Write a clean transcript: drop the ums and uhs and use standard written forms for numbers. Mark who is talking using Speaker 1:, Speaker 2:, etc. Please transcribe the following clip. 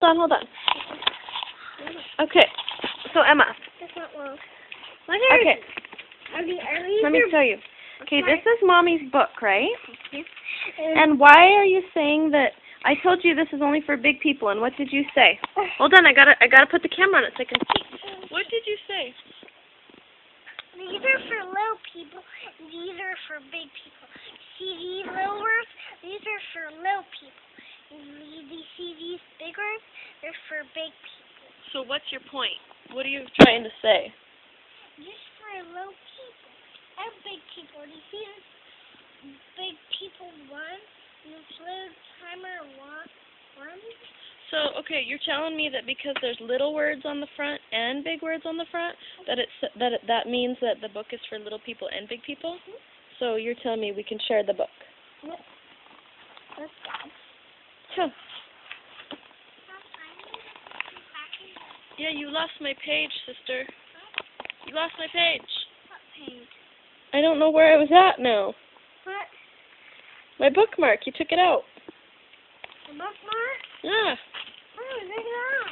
Speaker 1: Hold on. Okay, so Emma.
Speaker 2: That's not long.
Speaker 1: Okay, let me show you. Okay, this is Mommy's book, right? And why are you saying that? I told you this is only for big people, and what did you say? Hold on, I gotta put the camera on it so I can see. What did you say?
Speaker 2: These are for little people, and these are for big people. See these little words? These are for little people. And you see these big words? They're for big people.
Speaker 1: So what's your point? What are you trying to say?
Speaker 2: Just for little people and big people. Do you see this big people one? And this little timer one?
Speaker 1: So, okay, you're telling me that because there's little words on the front and big words on the front, that means that the book is for little people and big people?
Speaker 2: Mm-hmm.
Speaker 1: So you're telling me we can share the book?
Speaker 2: Yep. That's bad.
Speaker 1: Sure. Yeah, you lost my page, sister. You lost my page.
Speaker 2: What page?
Speaker 1: I don't know where I was at now.
Speaker 2: What?
Speaker 1: My bookmark. You took it out.
Speaker 2: The bookmark?
Speaker 1: Yeah.
Speaker 2: Oh, take it out.